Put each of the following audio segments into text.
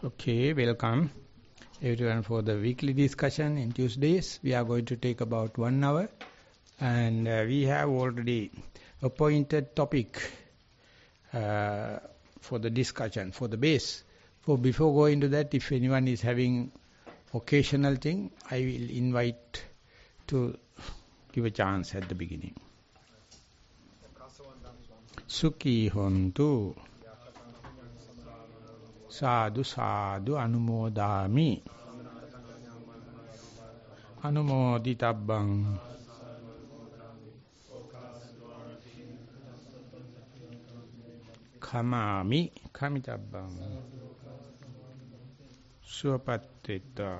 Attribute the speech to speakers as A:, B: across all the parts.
A: Okay, welcome everyone for the weekly discussion in Tuesdays. We are going to take about 1 hour, and we have already appointed topic for the discussion, for the base. Before going to that, if anyone is having occasional thing, I will invite to give a chance at the beginning. Sukhi hontu. Sadhu sadhu anumodami. Anumoditabbang. Kamami kamitabbang. Swapatvita.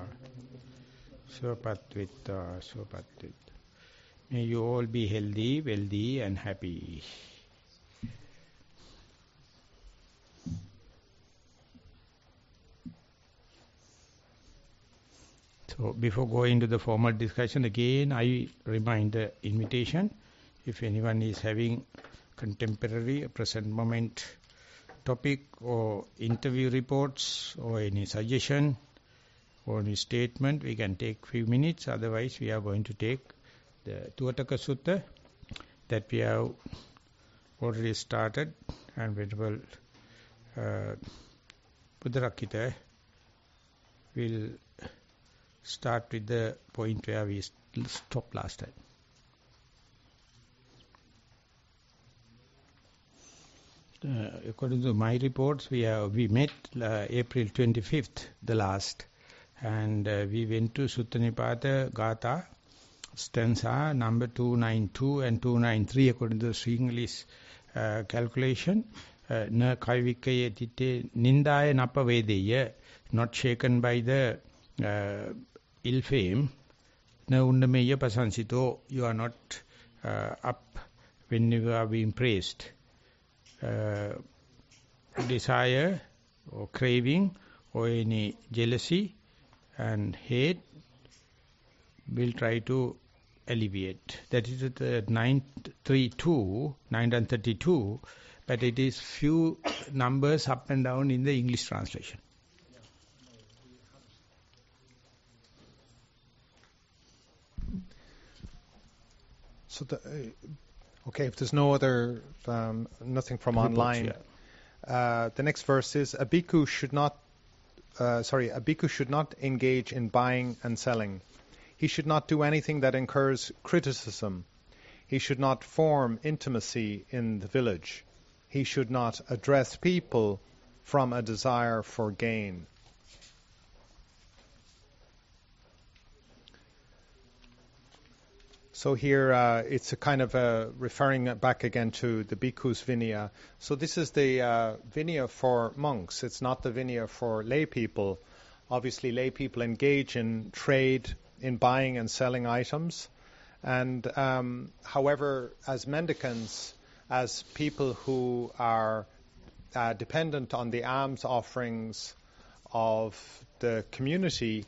A: Swapatvita. Swapatvita. May you all be healthy, wealthy and happy. So before going to the formal discussion, again I remind the invitation. If anyone is having contemporary, present moment topic or interview reports or any suggestion or any statement, we can take few minutes. Otherwise, we are going to take the Tuataka Sutta that we have already started, and Venerable Buddharakkhita will start with the point where we stopped last time. According to my reports, we met April 25th, the last, and we went to Sutta Nipata Gatha, stanza number 292 and 293 according to the English calculation. Na kaivikaye titte nindaya napa vedeya, not shaken by the ill fame. Na undameya pasansito, you are not up when you are being praised. Desire or craving or any jealousy and hate will try to alleviate. That is the 932, but it is few numbers up and down in the English translation.
B: So, okay, if there's no other, nothing from online, the next verse is, a bhikkhu should not engage in buying and selling. He should not do anything that incurs criticism. He should not form intimacy in the village. He should not address people from a desire for gain. So here it's a kind of referring back again to the bhikkhu's Vinaya. So this is the Vinaya for monks. It's not the Vinaya for lay people. Obviously lay people engage in trade, in buying and selling items. And however, as mendicants, as people who are dependent on the alms offerings of the community,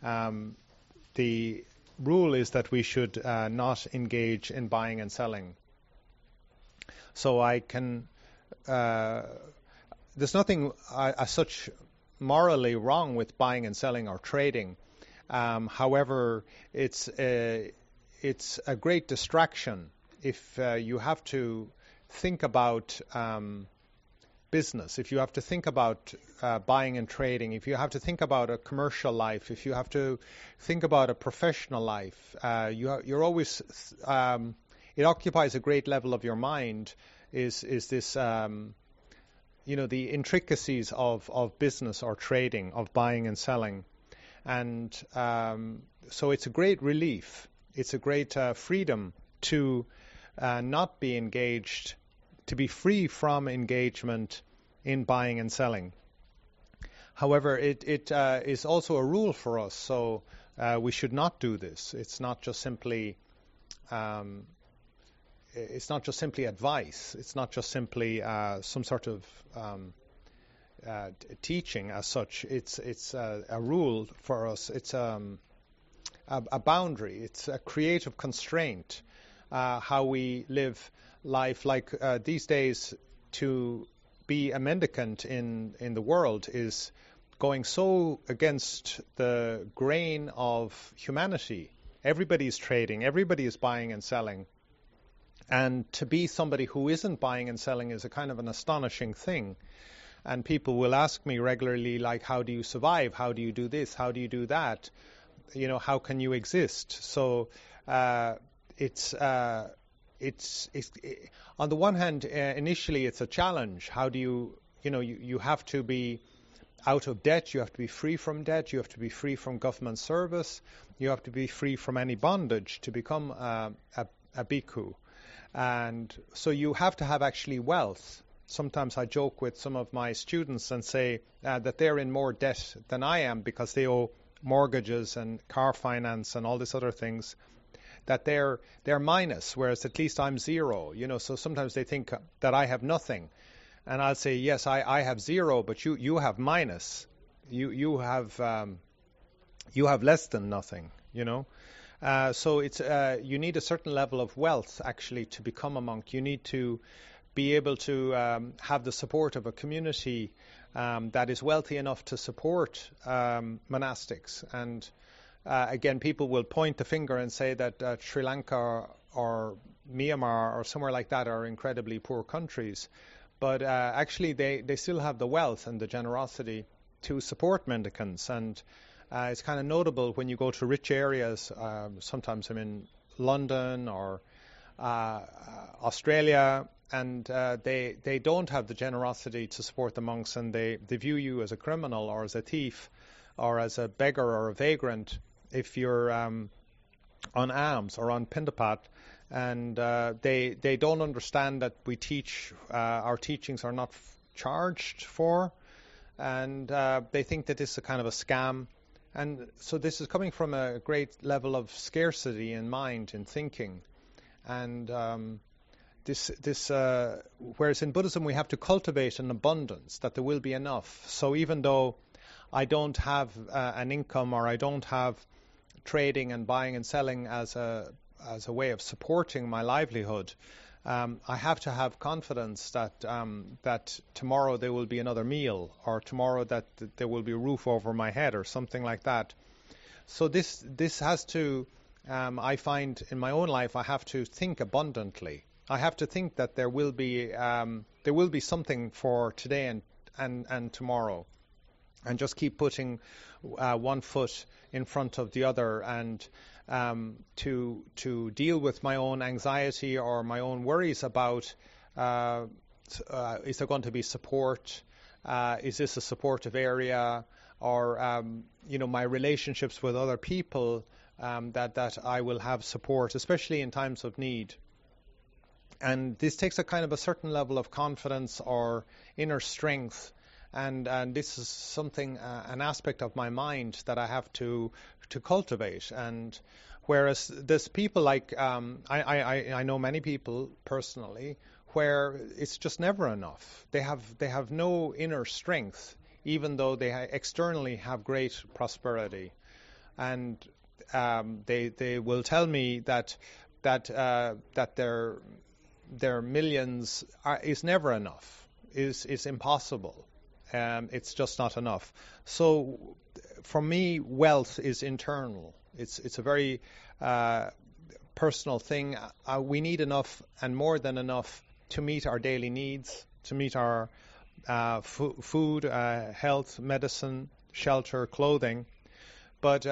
B: the rule is that we should not engage in buying and selling. So there's nothing as such morally wrong with buying and selling or trading. However, it's a great distraction if you have to think about business, if you have to think about buying and trading, if you have to think about a commercial life, if you have to think about a professional life, you're always, it occupies a great level of your mind, is this, the intricacies of business or trading, of buying and selling. And so it's a great relief, it's a great freedom to not be engaged, to be free from engagement in buying and selling. However, it is also a rule for us, so we should not do this. It's not just simply advice. It's not just simply some sort of teaching as such. It's a rule for us. It's a boundary. It's a creative constraint. How we live life, like these days, to be a mendicant in the world is going so against the grain of humanity. Everybody's trading, everybody is buying and selling. And to be somebody who isn't buying and selling is a kind of an astonishing thing. And people will ask me regularly, like, how do you survive? How do you do this? How do you do that? You know, how can you exist? So it's on the one hand, initially it's a challenge. How do you have to be out of debt, you have to be free from debt, you have to be free from government service, you have to be free from any bondage to become a bhikkhu. And so you have to have actually wealth. Sometimes I joke with some of my students and say that they're in more debt than I am because they owe mortgages and car finance and all these other things, that they're minus, whereas at least I'm zero. You know, so sometimes they think that I have nothing. And I'll say, yes, I have zero, but you have minus. You have less than nothing, you know. So it's you need a certain level of wealth actually to become a monk. You need to be able to have the support of a community that is wealthy enough to support monastics. And again, people will point the finger and say that Sri Lanka or Myanmar or somewhere like that are incredibly poor countries. But actually, they still have the wealth and the generosity to support mendicants. And it's kind of notable when you go to rich areas. Sometimes I'm in London or Australia, and they don't have the generosity to support the monks, and they view you as a criminal or as a thief or as a beggar or a vagrant if you're on alms or on pindapat. And they don't understand that we teach, our teachings are not charged for, and they think that this is a kind of a scam. And so this is coming from a great level of scarcity in mind, in thinking. And whereas in Buddhism we have to cultivate an abundance, that there will be enough. So even though I don't have an income, or I don't have trading and buying and selling as a way of supporting my livelihood, I have to have confidence that tomorrow there will be another meal, or tomorrow that there will be a roof over my head, or something like that. So this has to, I find in my own life, I have to think abundantly. I have to think that there will be something for today and tomorrow, and just keep putting one foot in front of the other, and to deal with my own anxiety or my own worries about is there going to be support? Is this a supportive area? Or my relationships with other people, that I will have support, especially in times of need. And this takes a kind of a certain level of confidence or inner strength. And this is something, an aspect of my mind that I have to cultivate. And whereas there's people like, I know many people personally where it's just never enough. They have no inner strength, even though they externally have great prosperity. And they will tell me that their millions is never enough, is impossible. It's just not enough. So for me, wealth is internal. It's a very personal thing. We need enough and more than enough to meet our daily needs, to meet our food, health, medicine, shelter, clothing. But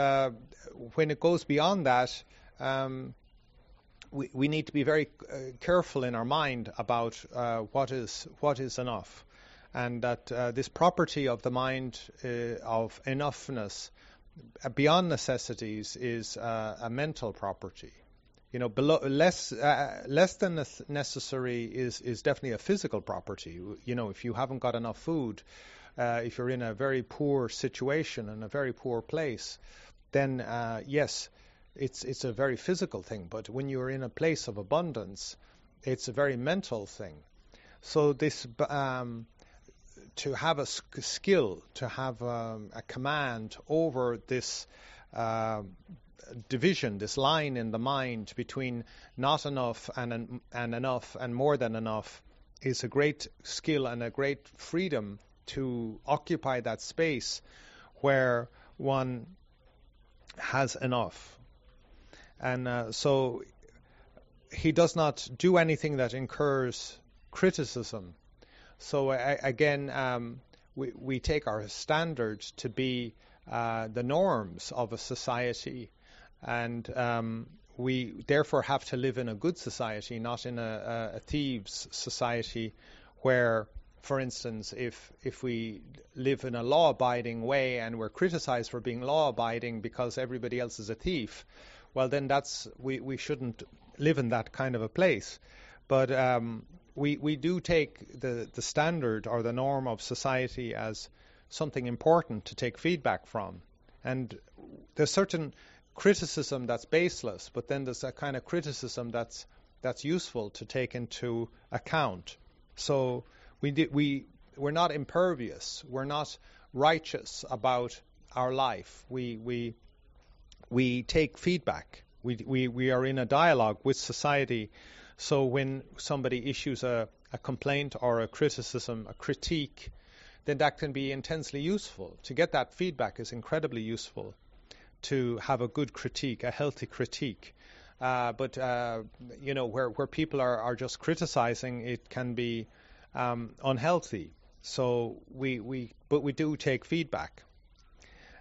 B: when it goes beyond that, we need to be very careful in our mind about what is enough. And that this property of the mind of enoughness beyond necessities is a mental property. Less than necessary is definitely a physical property. If you haven't got enough food, if you're in a very poor situation, in a very poor place, then yes, it's a very physical thing. But when you're in a place of abundance, it's a very mental thing. So this to have a skill, to have a command over this division, this line in the mind between not enough and enough and more than enough, is a great skill and a great freedom to occupy that space where one has enough. And so he does not do anything that incurs criticism. So again, we take our standards to be the norms of a society, and we therefore have to live in a good society, not in a thieves' society, where, for instance, if we live in a law-abiding way and we're criticized for being law-abiding because everybody else is a thief, well, then we shouldn't live in that kind of a place. But we do take the standard or the norm of society as something important to take feedback from. And there's certain criticism that's baseless, but then there's a kind of criticism that's useful to take into account. So we're not impervious. We're not righteous about our life. We take feedback. We are in a dialogue with society. So when somebody issues a complaint or a criticism, a critique, then that can be intensely useful. To get that feedback is incredibly useful, to have a good critique, a healthy critique. But where people are just criticizing, it can be unhealthy. So we do take feedback.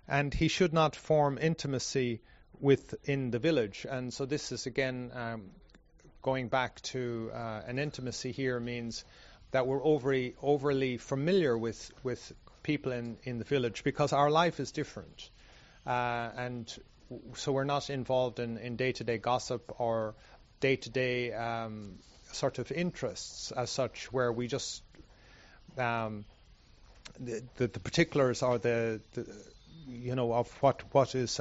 B: And he should not form intimacy within the village. And so this is again going back to an intimacy here means that we're overly familiar with people in the village, because our life is different. And so we're not involved in day-to-day gossip or day-to-day sort of interests as such, where we just the particulars are the of what is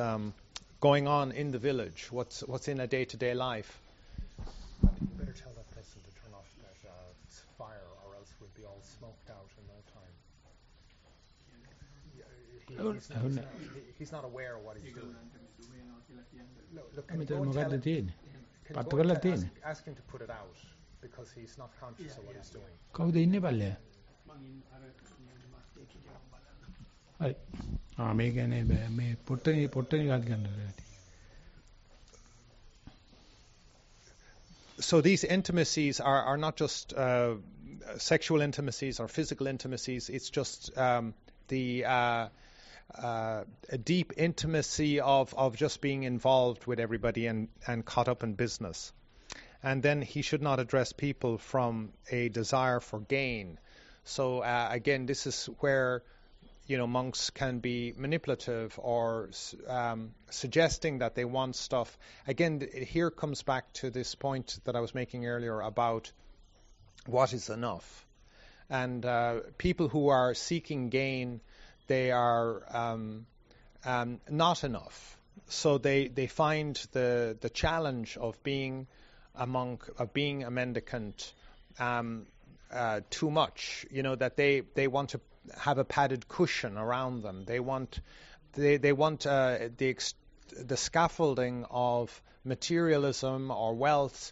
B: going on in the village, what's in a day-to-day life.
C: You better tell that person to turn off that fire, or else we'll be all smoked out in no time. He's not aware of what he's doing. Look, can you go and ask him to put it out, because he's not conscious of what he's doing.
A: කවුද ඉන්නේ පල්ලෙය? හරි. මේ කියන්නේ මේ පොට්ටනි ගාත් ගන්නද?
B: So these intimacies are not just sexual intimacies or physical intimacies. It's just a deep intimacy of just being involved with everybody and caught up in business. And then he should not address people from a desire for gain. So again, this is where monks can be manipulative or suggesting that they want stuff. Again, here comes back to this point that I was making earlier about what is enough. And people who are seeking gain, they are not enough. So they find the challenge of being a monk, of being a mendicant, too much. That they want to have a padded cushion around them. They want the scaffolding of materialism or wealth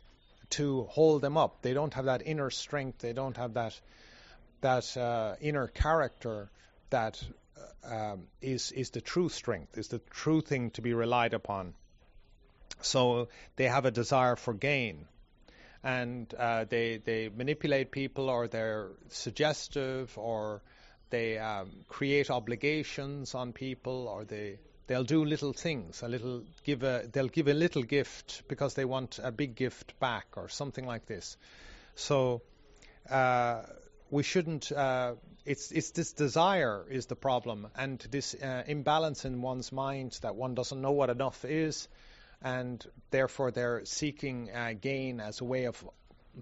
B: to hold them up. They don't have that inner strength. They don't have that inner character that is the true strength, is the true thing to be relied upon. So they have a desire for gain, and they manipulate people, or they're suggestive, or they create obligations on people, or they'll do little things. They'll give a little gift because they want a big gift back, or something like this. So we shouldn't. It's this desire is the problem, and this imbalance in one's mind that one doesn't know what enough is, and therefore they're seeking gain as a way of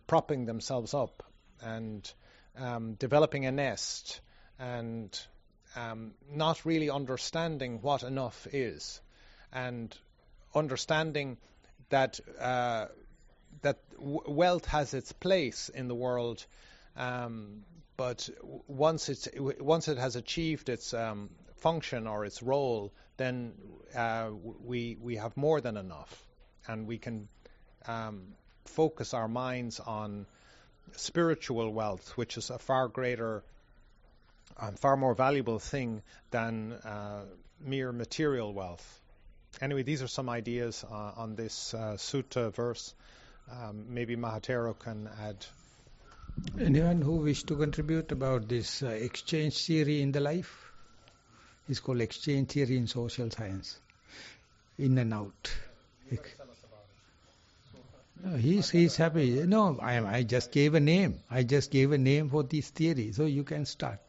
B: propping themselves up and developing a nest, and not really understanding what enough is, and understanding that wealth has its place in the world, but once it has achieved its function or its role, then we have more than enough, and we can focus our minds on spiritual wealth, which is a far greater far more valuable thing than mere material wealth. Anyway, these are some ideas on this sutta verse. Maybe Maha Thero can add.
A: Anyone who wish to contribute about this exchange theory in the life? It's called exchange theory in social science. In and out. No, he's happy. No, I just gave a name. I just gave a name for this theory. So you can start.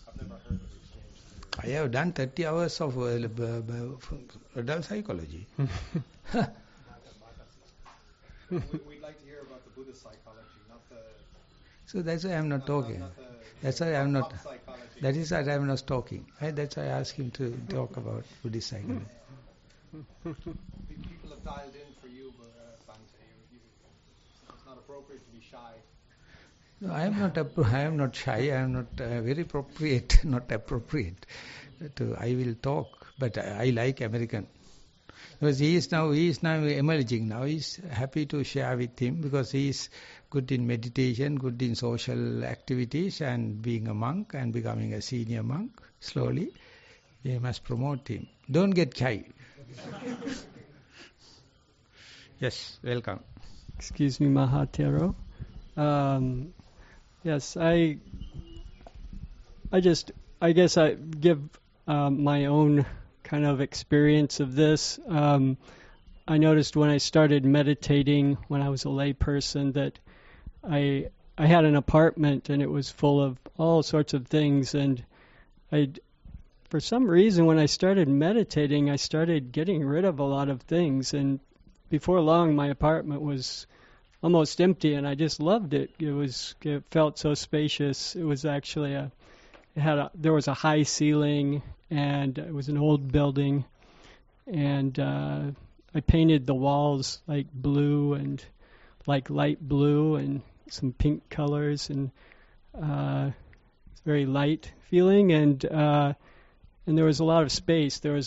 B: I've never heard of exchange
A: I
B: theory.
A: have done 30 hours of adult psychology.
B: We'd like to hear about the Buddhist psychology, not the...
A: So that's why I'm not talking. That's why I'm not... That is why I'm not talking. That's why I asked him to talk about Buddhist psychology.
B: People have dialed in for you, Bante. It's not appropriate to be shy.
A: No, I am not shy. I am not very appropriate. Not appropriate. I will talk, but I like American. Because he is now emerging. Now he is happy to share with him because he is good in meditation, good in social activities, and being a monk and becoming a senior monk slowly. We must promote him. Don't get shy. Yes, welcome.
D: Excuse me, Maha Thero. Yes, I guess I give my own kind of experience of this. I noticed when I started meditating when I was a lay person that I had an apartment and it was full of all sorts of things, and for some reason when I started meditating I started getting rid of a lot of things, and before long my apartment was almost empty and I just loved it. It felt so spacious. It was actually there was a high ceiling and it was an old building, and I painted the walls like blue and like light blue and some pink colors, and it's very light feeling, and there was a lot of space. There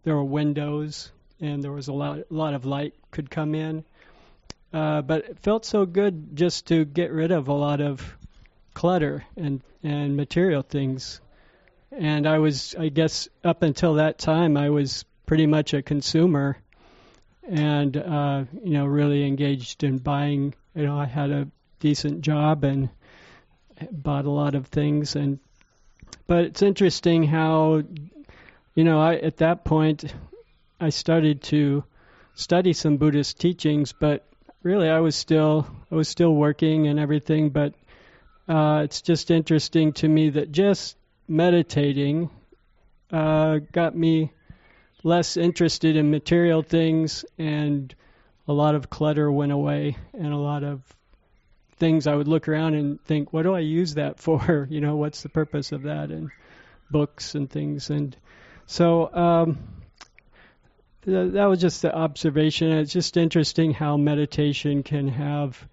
D: were windows, and there was a lot of light could come in. But it felt so good just to get rid of a lot of clutter and material things. And I guess up until that time, I was pretty much a consumer and, really engaged in buying. I had a decent job and bought a lot of things. But it's interesting how, at that point, I started to study some Buddhist teachings, but really I was still working and everything. But it's just interesting to me that just meditating got me less interested in material things, and a lot of clutter went away, and a lot of things I would look around and think, what do I use that for? What's the purpose of that? And books and things. And so that was just the observation. It's just interesting how meditation can have,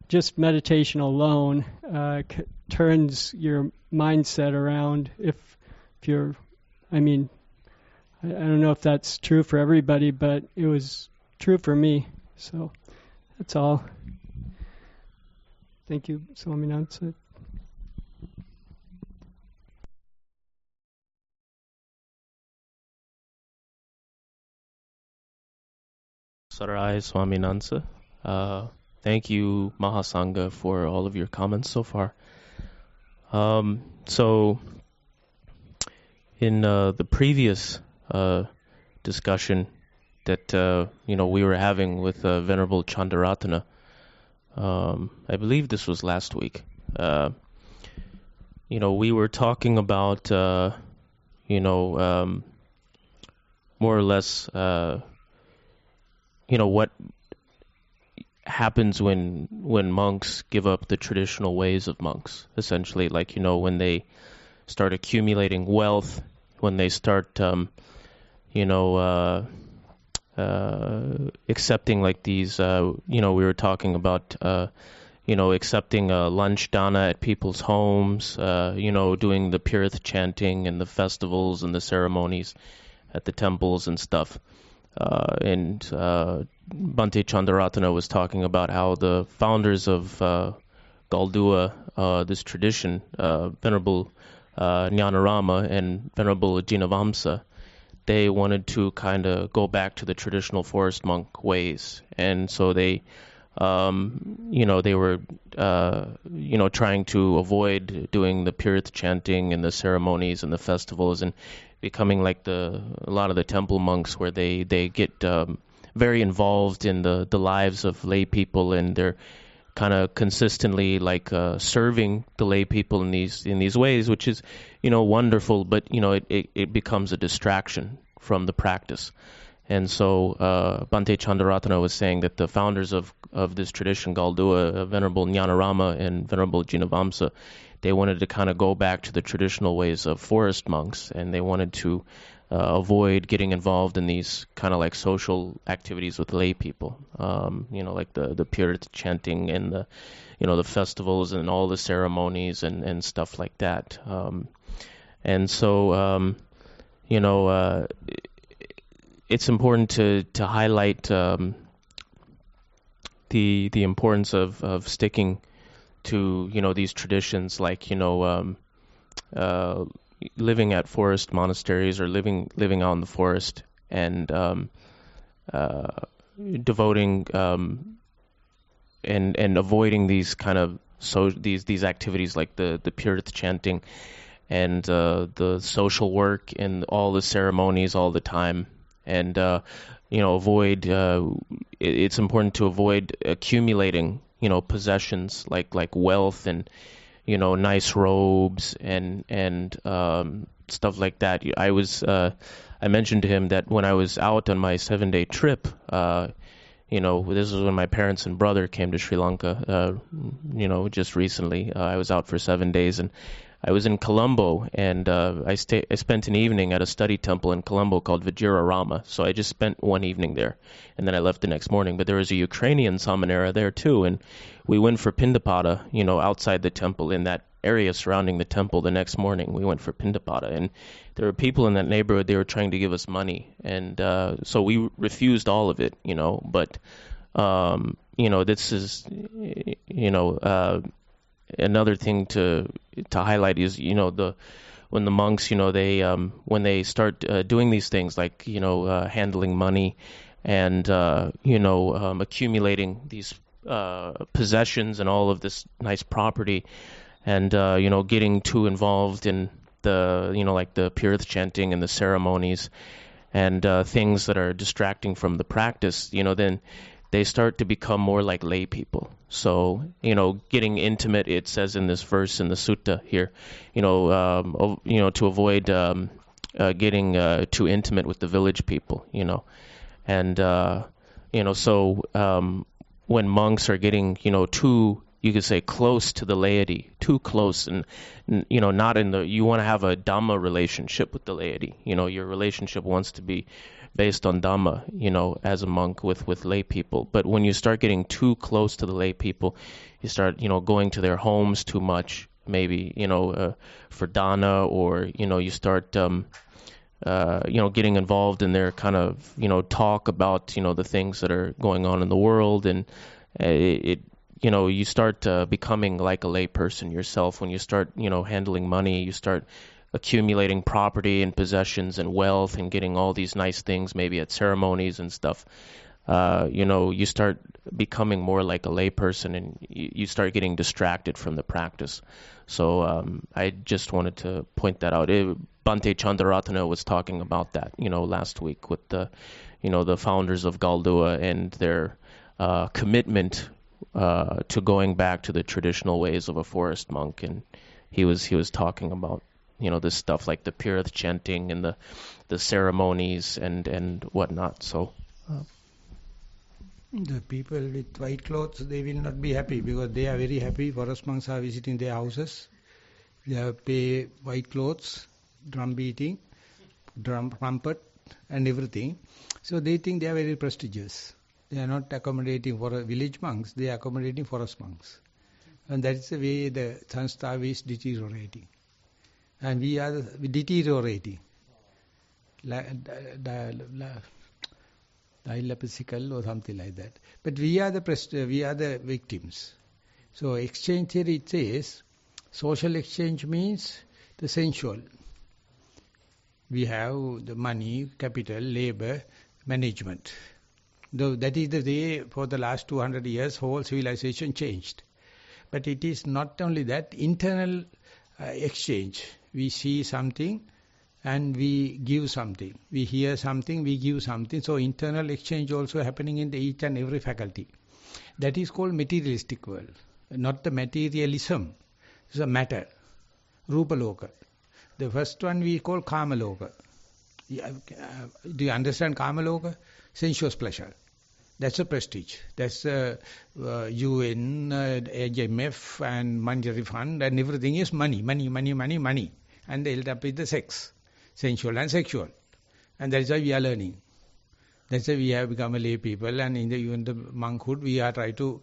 D: just meditation alone turns your mindset around. If you're, I don't know if that's true for everybody, but it was true for me. So that's all. Thank you, Swaminatha.
E: Sarai Swaminatha. Thank you, Mahasangha, for all of your comments so far. So, in the previous discussion that we were having with Venerable Chandaratana, I believe this was last week. We were talking about more or less what happens when monks give up the traditional ways of monks, essentially, like when they start accumulating wealth, when they start accepting like these we were talking about accepting lunch dana at people's homes, doing the pirth chanting and the festivals and the ceremonies at the temples and stuff, and Bhante Chandaratana was talking about how the founders of Galdua, this tradition, Venerable Jnanarama and Venerable Jinavamsa, they wanted to kind of go back to the traditional forest monk ways, and so they were trying to avoid doing the Pirth chanting and the ceremonies and the festivals, and becoming like a lot of the temple monks, where they get very involved in the lives of lay people, and they're kind of consistently like serving the lay people in these ways, which is wonderful, but it becomes a distraction from the practice. And so Bhante Chandaratana was saying that the founders of this tradition, Galdua, Venerable Jnanarama and Venerable Jinavamsa, they wanted to kind of go back to the traditional ways of forest monks, and they wanted to avoid getting involved in these kind of like social activities with lay people, like the Pirth chanting and the festivals and all the ceremonies and stuff like that. And so, it's important to highlight the importance of sticking to these traditions, like living at forest monasteries or living out in the forest, and devoting and avoiding these kind of these activities like the Pirth chanting and the social work and all the ceremonies all the time, and avoid. It's important to avoid accumulating possessions like wealth and nice robes and stuff like that. I mentioned to him that when I was out on my 7-day trip, this was when my parents and brother came to Sri Lanka, just recently. I was out for 7 days, and I was in Colombo, and I spent an evening at a study temple in Colombo called Vajirarama. So I just spent one evening there, and then I left the next morning. But there was a Ukrainian Samanera there too, and we went for Pindapata, outside the temple in that area surrounding the temple. The next morning we went for Pindapata, and there were people in that neighborhood. They were trying to give us money, and so we refused all of it, But this is, another thing to highlight is when the monks they when they start doing these things like handling money and accumulating these possessions and all of this nice property, and getting too involved in the like the Pirth chanting and the ceremonies and things that are distracting from the practice, then they start to become more like lay people. So, getting intimate, it says in this verse in the sutta here, to avoid getting too intimate with the village people, and so when monks are getting too, you could say, close to the laity, too close, and not in the, you want to have a Dhamma relationship with the laity. Your relationship wants to be based on Dhamma, as a monk with lay people. But when you start getting too close to the lay people, you start, going to their homes too much, maybe, for dana, or, you start, getting involved in their kind of, talk about, the things that are going on in the world. And you start becoming like a lay person yourself. When you start, handling money, you start accumulating property and possessions and wealth and getting all these nice things, maybe at ceremonies and stuff. You start becoming more like a lay person, and you start getting distracted from the practice. So I just wanted to point that out. Bhante Chandaratana was talking about that, last week with the founders of Galdua and their commitment to going back to the traditional ways of a forest monk, and he was talking about this stuff like the Pirth chanting and the ceremonies and whatnot. So
A: the people with white clothes, they will not be happy because they are very happy. Forest monks are visiting their houses. They have pay white clothes, drum beating, trumpet and everything. So they think they are very prestigious. They are not accommodating for village monks, they are accommodating forest monks. And that is the way the Sanstha is deteriorating. And we are deteriorating. telepathical or something like that. But we are the victims. So exchange theory, it says, social exchange means the sensual. We have the money, capital, labor, management. Though that is the way for the last 200 years whole civilization changed. But it is not only that, internal exchange. We see something and we give something. We hear something, we give something. So internal exchange also happening in each and every faculty. That is called materialistic world. Not the materialism. It's a matter. Rupa loka. The first one we call Kama loka. Do you understand Kama loka? Sensuous pleasure. That's a prestige. That's UN, HMF and monetary fund and everything is money. And they end up with the sex. Sensual and sexual. And that's why we are learning. That's why we have become a lay people, and even the monkhood we are trying to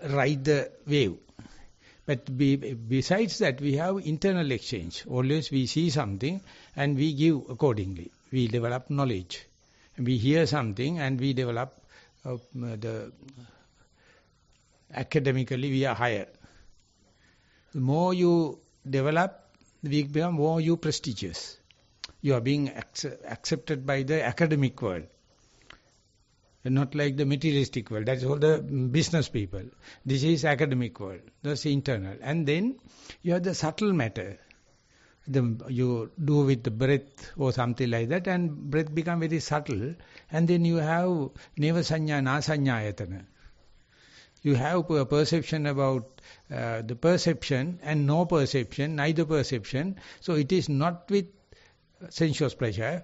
A: ride the wave. But besides that, we have internal exchange. Always we see something and we give accordingly. We develop knowledge. We hear something and we develop academically we are higher. The more you develop, we become more you prestigious. You are being accepted by the academic world. Not like the materialistic world. That's all the business people. This is academic world. That's internal. And then you have the subtle matter. You do with the breath or something like that, and breath become very subtle. And then you have neva sanya, na sanya ayatana. You have a perception about the perception and no perception, neither perception. So it is not with sensuous pleasure,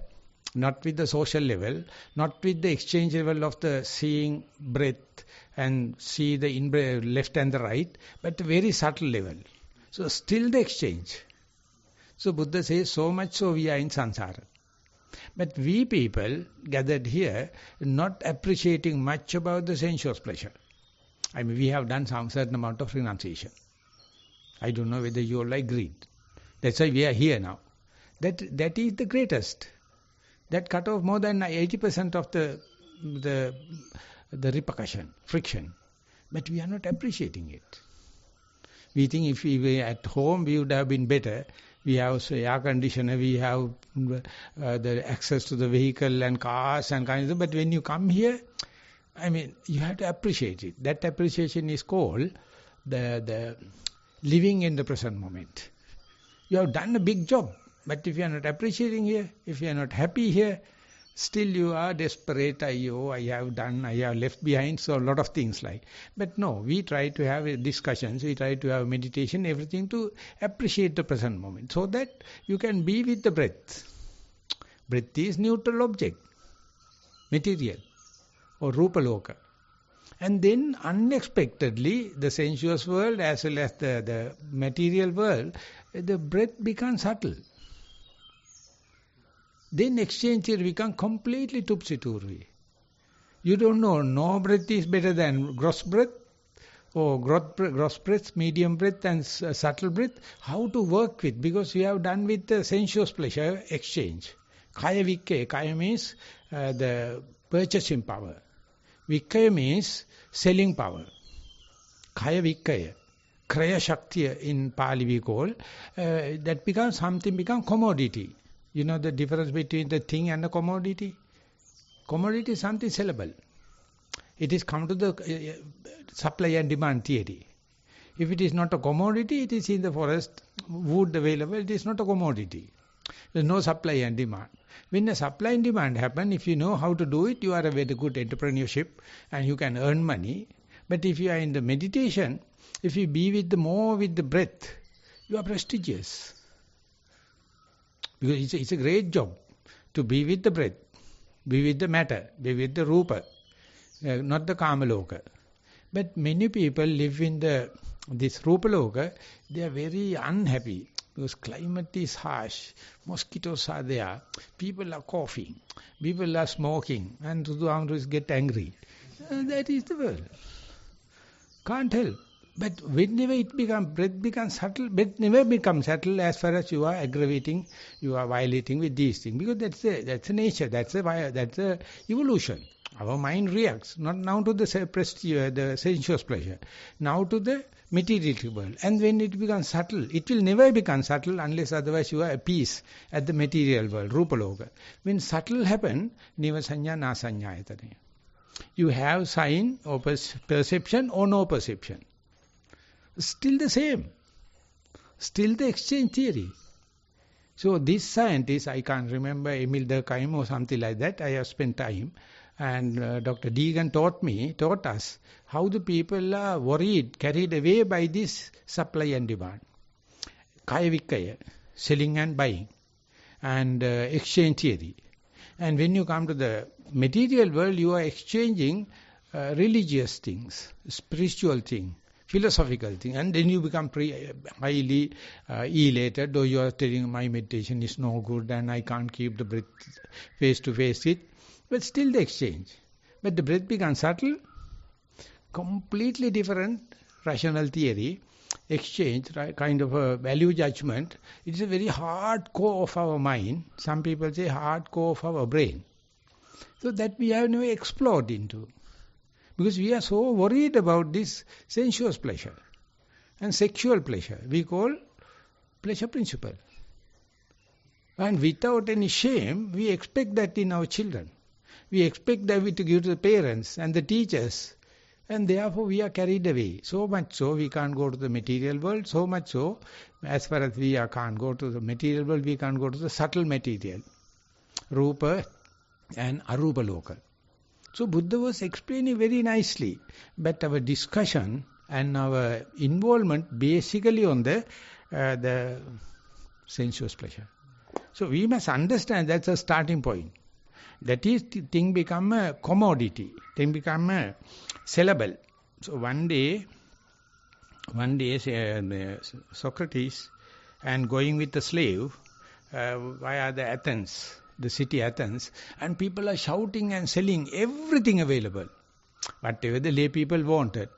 A: not with the social level, not with the exchange level of the seeing breath and see the in-breath, left and the right, but very subtle level. So still the exchange. So Buddha says, so much so we are in samsara. But we people gathered here not appreciating much about the sensuous pleasure. I mean, we have done some certain amount of renunciation. I don't know whether you all agreed. That's why we are here now. That is the greatest. That cut off more than 80% of the repercussion, friction. But we are not appreciating it. We think if we were at home, we would have been better. We have air conditioner, we have the access to the vehicle and cars and kinds of. But when you come here, I mean, you have to appreciate it. That appreciation is called the living in the present moment. You have done a big job. But if you are not appreciating here, if you are not happy here, still you are desperate, I have left behind, so a lot of things like. But no, we try to have discussions, we try to have meditation, everything to appreciate the present moment, so that you can be with the breath. Breath is neutral object, material, or rupa loka. And then unexpectedly, the sensuous world as well as the material world, the breath becomes subtle. Then exchange here become completely topsy-turvy. You don't know, no breath is better than gross breath, or gross breath, medium breath and subtle breath. How to work with, because you have done with the sensuous pleasure exchange. Kaya vikkaya, kaya means the purchasing power. Vikkaya means selling power. Kaya vikkaya. Kraya shakti in Pali we call. That becomes something, become commodity. You know the difference between the thing and the commodity? Commodity is something sellable. It is come to the supply and demand theory. If it is not a commodity, it is in the forest, wood available, it is not a commodity. There is no supply and demand. When the supply and demand happen, if you know how to do it, you are a very good entrepreneurship and you can earn money. But if you are in the meditation, if you be with more with the breath, you are prestigious. Because it's a great job to be with the breath, be with the matter, be with the rupa, not the kama loka. But many people live in this rupa loka, they are very unhappy because climate is harsh, mosquitoes are there, people are coughing, people are smoking, and to get angry. That is the world. Can't help. But whenever breath becomes subtle, breath never becomes subtle as far as you are aggravating, you are violating with these things. Because that's the nature, that's the evolution. Our mind reacts, not now to the sensuous pleasure, now to the material world. And when it becomes subtle, it will never become subtle unless otherwise you are at peace at the material world, Rupaloka. When subtle happen, Niva Sanya Na Sanyayatane. You have sign or perception or no perception. Still the same. Still the exchange theory. So this scientist, I can't remember, Emil Durkheim or something like that, I have spent time. And Dr. Deegan taught us how the people are worried, carried away by this supply and demand. Kaya Vikkaya, selling and buying, and exchange theory. And when you come to the material world, you are exchanging religious things, spiritual things, philosophical things, and then you become highly elated, though you are telling my meditation is no good and I can't keep the breath face to face it. But still the exchange. But the breath becomes subtle, completely different rational theory, exchange, kind of a value judgment. It's a very hard core of our mind. Some people say hard core of our brain. So that we have never explored into. Because we are so worried about this sensuous pleasure and sexual pleasure. We call pleasure principle. And without any shame, we expect that in our children. We expect that we to give to the parents and the teachers, and therefore we are carried away. So much so we can't go to the material world, so much so as far as we can't go to the material world, we can't go to the subtle material, Rupa and Arupa Loka. So Buddha was explaining very nicely, but our discussion and our involvement basically on the sensuous pleasure. So we must understand that's a starting point. That is, thing become a commodity, thing become a sellable. So one day Socrates and going with the slave via the Athens, the city Athens, and people are shouting and selling everything available, whatever the lay people wanted.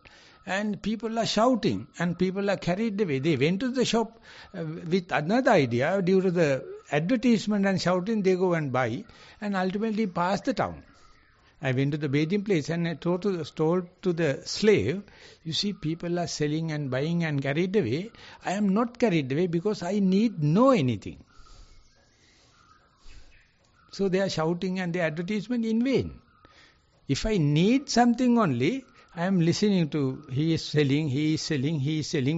A: And people are shouting and people are carried away. They went to the shop with another idea. Due to the advertisement and shouting, they go and buy and ultimately pass the town. I went to the bathing place and I told to the slave, you see, people are selling and buying and carried away. I am not carried away because I need know anything. So they are shouting and the advertisement in vain. If I need something only, I am listening to he is selling,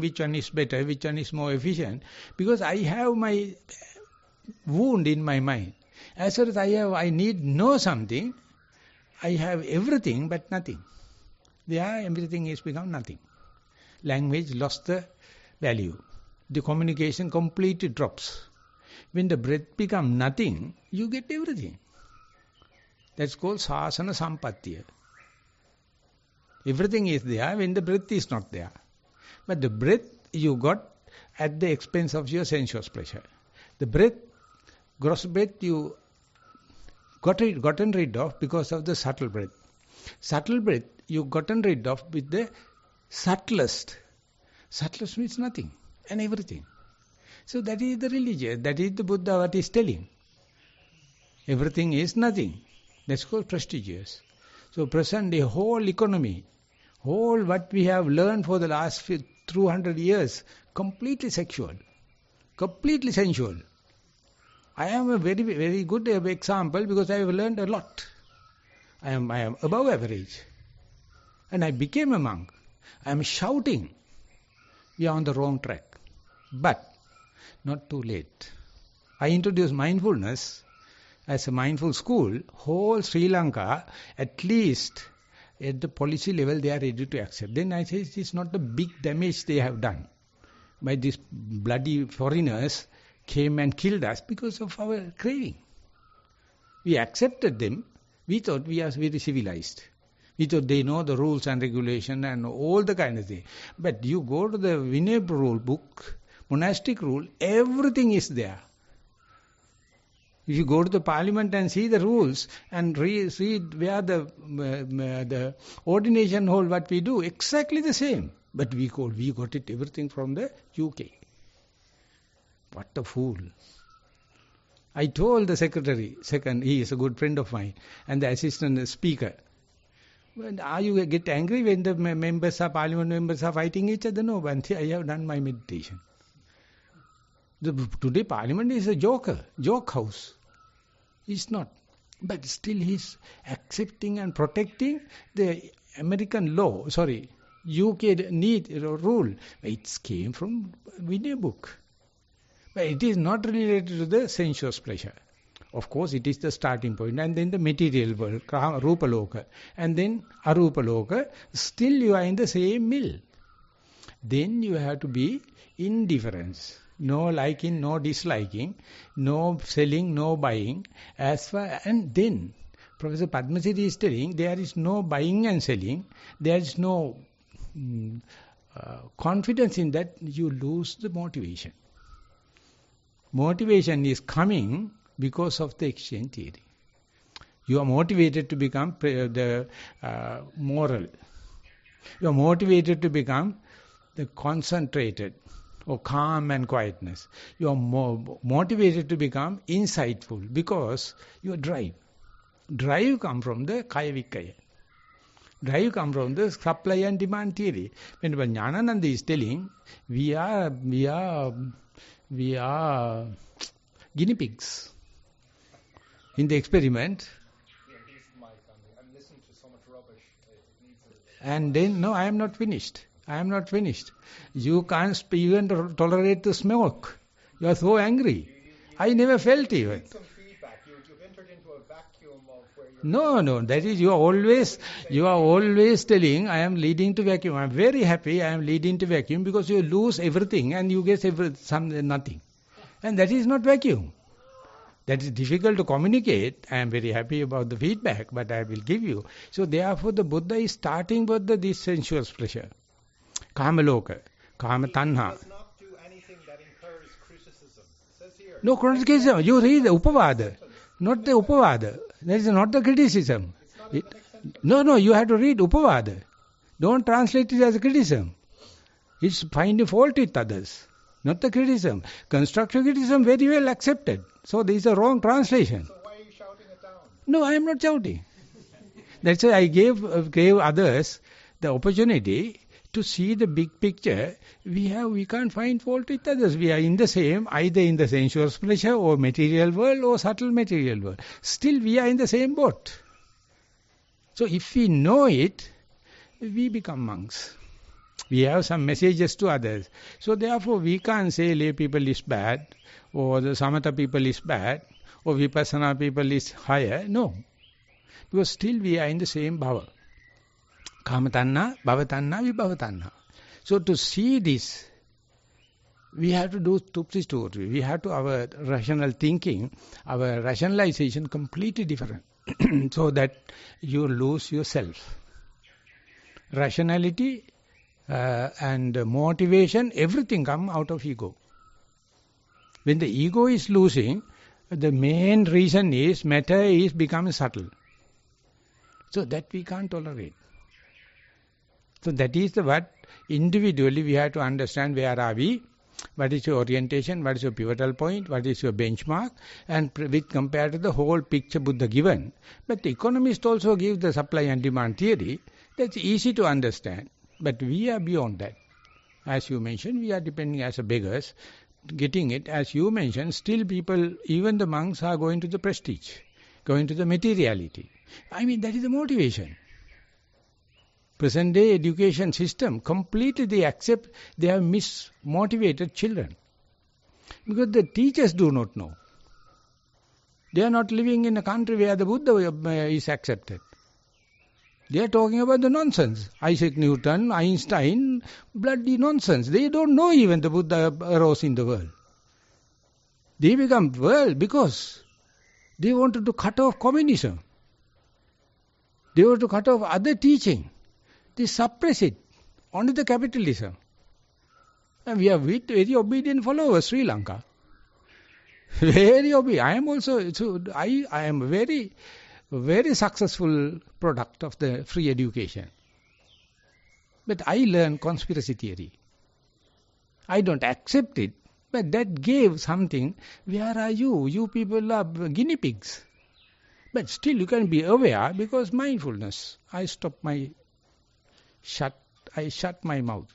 A: which one is better, which one is more efficient, because I have my wound in my mind. As far as I need know something, I have everything but nothing. There everything is become nothing. Language lost the value. The communication completely drops. When the breath becomes nothing, you get everything. That's called sasana sampattiya. Everything is there when the breath is not there. But the breath you got at the expense of your sensuous pleasure. The breath, gross breath you gotten rid of because of the subtle breath. Subtle breath you gotten rid of with the subtlest. Subtlest means nothing and everything. So that is the religion, that is the Buddha what is telling. Everything is nothing. That's called prestigious. So present the whole economy, whole what we have learned for the last 200 years, completely sexual, completely sensual. I am a very, very good example because I have learned a lot. I am above average. And I became a monk. I am shouting. We are on the wrong track. But not too late. I introduced mindfulness as a mindful school. Whole Sri Lanka, at least at the policy level, they are ready to accept. Then I say it is not the big damage they have done by these bloody foreigners came and killed us because of our craving. We accepted them. We thought we are very civilized. We thought they know the rules and regulation and all the kind of thing. But you go to the Vinaya rule book, monastic rule, everything is there. If you go to the parliament and see the rules and read where the ordination hall, what we do, exactly the same. But we got it everything from the UK. What a fool. I told the secretary, he is a good friend of mine, and the assistant speaker, Are you get angry when the parliament members are fighting each other? No, Bhante, I have done my meditation. Today parliament is a joke house. It's not. But still he's accepting and protecting the American law, UK rule. It came from Vinaya book. But it is not related to the sensuous pleasure. Of course, it is the starting point. And then the material world, Rupa Loka. And then Arupa Loka. Still you are in the same mill. Then you have to be indifference. No liking, no disliking, no selling, no buying. And then, Professor Padmasiri is telling, there is no buying and selling. There is no confidence in that. You lose the motivation. Motivation is coming because of the exchange theory. You are motivated to become moral. You are motivated to become the concentrated or calm and quietness. You are more motivated to become insightful because your drive. Drive comes from the Kaya Vikaya. Drive comes from the supply and demand theory. When Jnanananda is telling, we are guinea pigs. In the experiment, and then, no, I am not finished. You can't even tolerate the smoke. You are so angry. I never felt even.
B: Some feedback. You've entered into a vacuum of where
A: No, that is, you are always telling, I am leading to vacuum. I am very happy, I am leading to vacuum, because you lose everything and you get nothing. And that is not vacuum. That is difficult to communicate. I am very happy about the feedback, but I will give you. So therefore the Buddha is starting with this sensuous pleasure. Kama loka, kama tanha.
B: does not do anything that incurs criticism. It says here.
A: No criticism. You read the Upavada, not the Upavada. That is not the criticism. No, you have to read Upavada. Don't translate it as a criticism. It's finding fault with others, not the criticism. Constructive criticism very well accepted. So this is a wrong translation.
B: So why are you shouting it down?
A: No, I am not shouting. That's why I gave others the opportunity to see the big picture. We can't find fault with others. We are in the same, either in the sensuous pleasure or material world or subtle material world. Still we are in the same boat. So if we know it, we become monks. We have some messages to others. So therefore we can't say lay people is bad, or the samatha people is bad, or vipassana people is higher. No. Because still we are in the same bhava. Kamatanna, bhavatanna, vibhavatanna. So to see this, we have to do tupsi story. We have to our rational thinking, our rationalization completely different. So that you lose yourself. Rationality and motivation, everything come out of ego. When the ego is losing, the main reason is matter is becoming subtle. So that we can't tolerate. So that is what individually we have to understand where are we, what is your orientation, what is your pivotal point, what is your benchmark, and with compared to the whole picture Buddha given. But the economists also give the supply and demand theory. That's easy to understand. But we are beyond that. As you mentioned, we are depending as a beggars, getting it. As you mentioned, still people, even the monks are going to the prestige, going to the materiality. I mean, that is the motivation. Present day education system, completely they accept they have mismotivated children. Because the teachers do not know. They are not living in a country where the Buddha is accepted. They are talking about the nonsense. Isaac Newton, Einstein, bloody nonsense. They don't know even the Buddha arose in the world. They become world because they wanted to cut off communism. They wanted to cut off other teaching. They suppress it. Only the capitalism. And we are very obedient followers, Sri Lanka. Very obedient. I am also, I am a very, very successful product of the free education. But I learned conspiracy theory. I don't accept it, but that gave something. Where are you? You people are guinea pigs. But still you can be aware because mindfulness. I shut my mouth.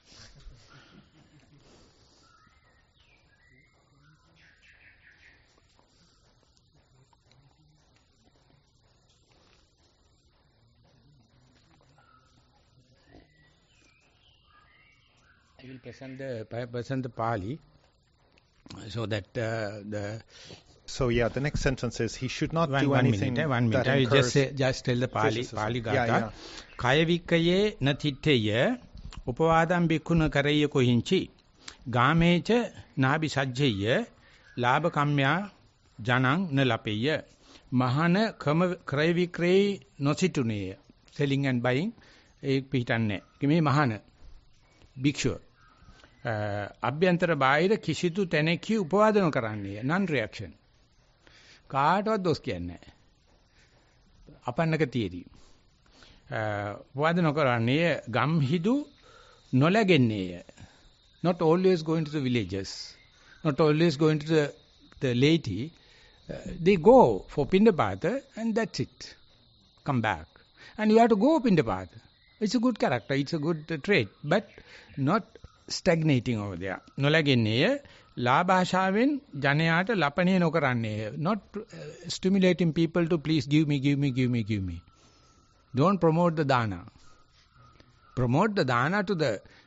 A: I will present the Pali so that the...
B: So yeah, the next sentence is he should not do
A: one
B: anything
A: minute, 1 minute.
B: that
A: I will
B: incurs
A: just tell the Pali Gatha.
B: Yeah.
A: Kaya vikkaye na thitteye upavadam bhikkhuna karayya kohinchi gamecha nabi sajjeye labha kamya janang na lapeyya mahana kraya vikraya nosituneya. Selling and buying ek pihitanne. Kimi mahana bhikshuව අභ්‍යන්තර බාහිර කිසිදු තැනකී උපවාදන කරන්නේ non reaction කාටවත් දොස් කියන්නේ නැහැ අපන්නක තියේදී උපවාදන කරන්නේ ගම්හිදු නොලැගෙන්නේය not always going to the villages not always going to the laity they go for pindapata and that's it come back and you have to go pindapata. It's a good character, it's a good trait, but not stagnating over there. නොලැගෙන්නේය ලාභාශාවෙන් ජනයාට ලපණය නොකරන්නේය. Not stimulating people to please give me. Don't promote the dana. Promote the dana to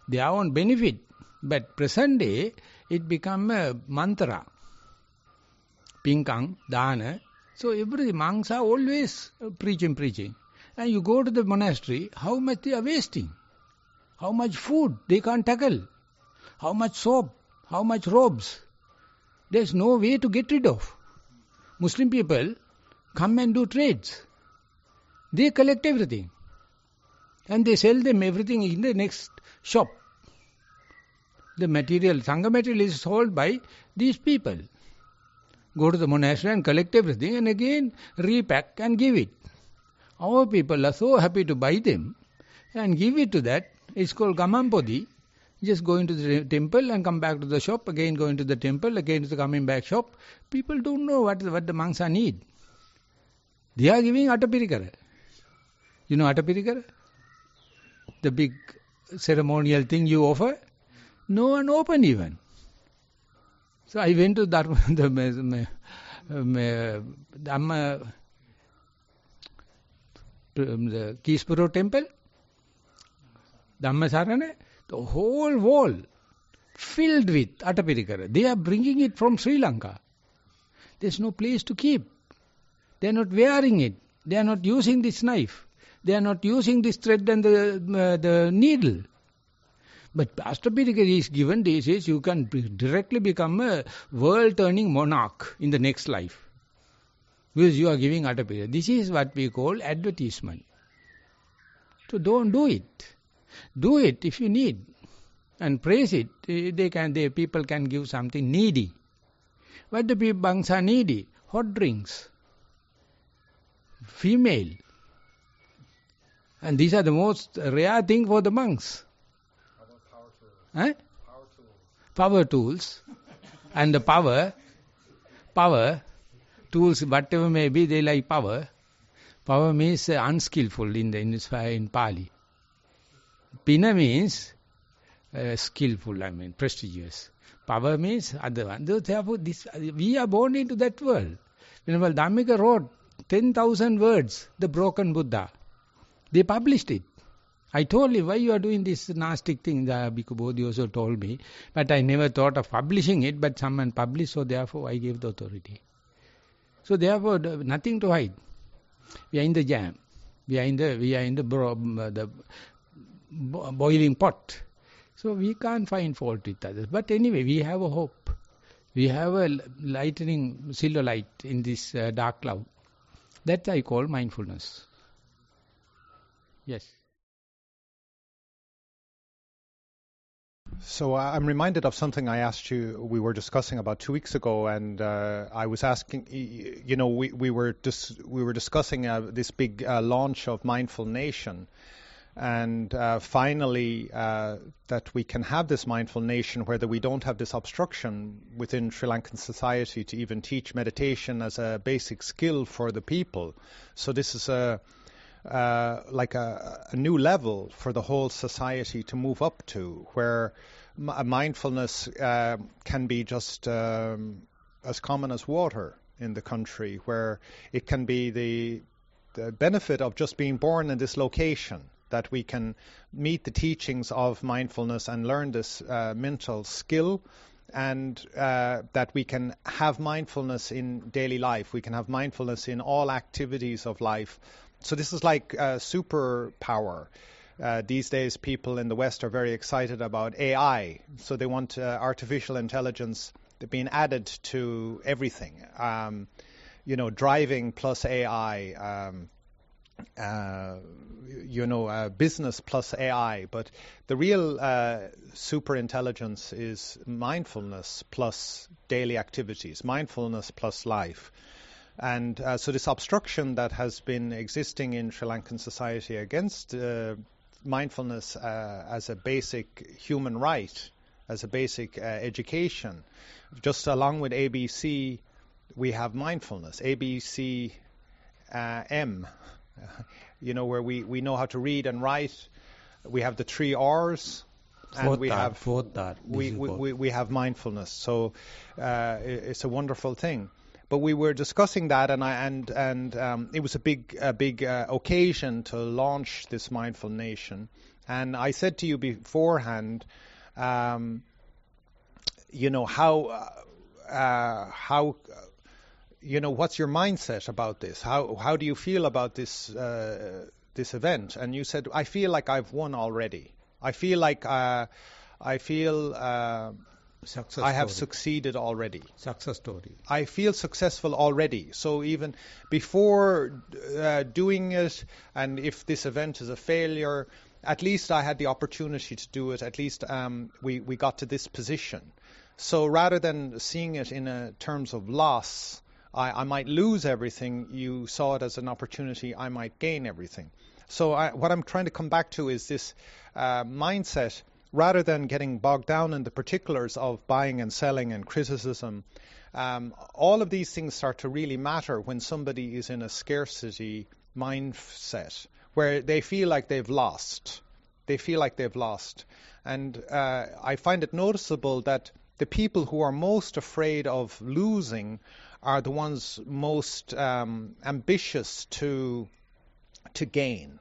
A: their own benefit. But present day, it become a mantra. Pinkang, dana. So every monks are always preaching. And you go to the monastery, how much they are wasting? How much food they can't tackle? How much soap? How much robes? There's no way to get rid of. Muslim people come and do trades. They collect everything. And they sell them everything in the next shop. The material, Sangha material is sold by these people. Go to the monastery and collect everything and again repack and give it. Our people are so happy to buy them and give it to that. It's called Gamampodi. Just going to the temple and come back to the shop, again going to the temple, again to the coming back shop. People don't know what the monks need. They are giving Atapirikara. You know Atapirikara? The big ceremonial thing you offer. No one opened even. So I went to Dhamma the Kispuro temple, Dhammasarana, the whole wall filled with Atapirikara. They are bringing it from Sri Lanka. There's no place to keep. They are not wearing it. They are not using this knife. They are not using this thread and the needle. But Atapirikara is given these days, you can directly become a world-turning monarch in the next life. Because you are giving Atapirikara. This is what we call advertisement. So don't do it. Do it if you need. And praise it. People can give something needy. What the people monks are needy? Hot drinks. Female. And these are the most rare thing for the monks. Power tools. Power tools. And the power tools, whatever may be, they like power. Power means unskillful in Pali. Pina means skillful, prestigious. Power means other one. Therefore, we are born into that world. When Dhammika wrote 10,000 words, the broken Buddha, they published it. I told him, why you are doing this nasty thing? The Bhikkhu Bodhi also told me. But I never thought of publishing it, but someone published, so therefore I gave the authority. So therefore, nothing to hide. We are in the jam. We are in the boiling pot. So we can't find fault with others. But anyway, we have a hope. We have a lightening silver light in this dark cloud. That I call mindfulness. Yes.
B: So I'm reminded of something I asked you, we were discussing about 2 weeks ago, and I was asking, we were discussing this big launch of Mindful Nation, And finally, that we can have this mindful nation where we don't have this obstruction within Sri Lankan society to even teach meditation as a basic skill for the people. So this is like a new level for the whole society to move up to, where mindfulness can be just as common as water in the country, where it can be the benefit of just being born in this location, that we can meet the teachings of mindfulness and learn this mental skill, and that we can have mindfulness in daily life. We can have mindfulness in all activities of life. So this is like a superpower. These days, people in the West are very excited about AI. So they want artificial intelligence being added to everything. Driving plus AI, business plus AI. But the real super intelligence is mindfulness plus daily activities, mindfulness plus life. And so this obstruction that has been existing in Sri Lankan society against mindfulness as a basic human right, as a basic education, just along with ABC, we have mindfulness, ABC M, where we know how to read and write. We have the 3 R's, and we have mindfulness. So it's a wonderful thing. But we were discussing that, and it was a big occasion to launch this mindful nation. And I said to you beforehand, how what's your mindset about this? How do you feel about this event? And you said, I feel like I've won already. I feel like I have succeeded already.
A: Success story.
B: I feel successful already. So even before doing it, and if this event is a failure, at least I had the opportunity to do it. At least we got to this position. So rather than seeing it in terms of loss, I might lose everything. You saw it as an opportunity. I might gain everything. So what I'm trying to come back to is this mindset. Rather than getting bogged down in the particulars of buying and selling and criticism, all of these things start to really matter when somebody is in a scarcity mindset, where they feel like they've lost. And I find it noticeable that the people who are most afraid of losing are the ones most ambitious to gain.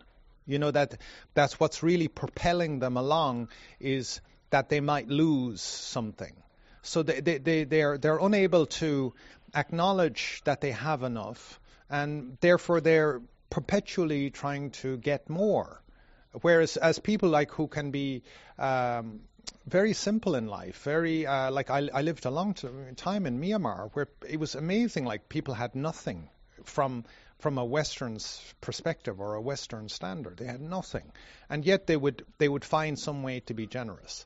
B: That's what's really propelling them along, is that they might lose something. So they're unable to acknowledge that they have enough, and therefore they're perpetually trying to get more. Whereas as people who can be very simple in life, very I lived a long time in Myanmar, where it was amazing. Like, people had nothing from a Western's perspective or a Western standard. They had nothing. And yet they would find some way to be generous.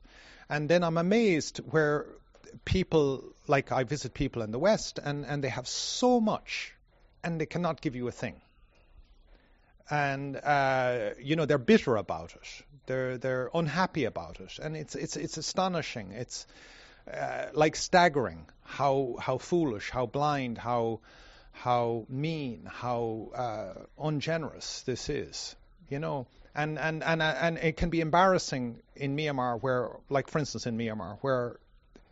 B: And then I'm amazed where people, I visit people in the West, and they have so much, and they cannot give you a thing. And, they're bitter about it. They're unhappy about it. And it's astonishing. It's staggering how foolish, how blind, how mean, how ungenerous this is, and it can be embarrassing in Myanmar, where, for instance, in Myanmar, where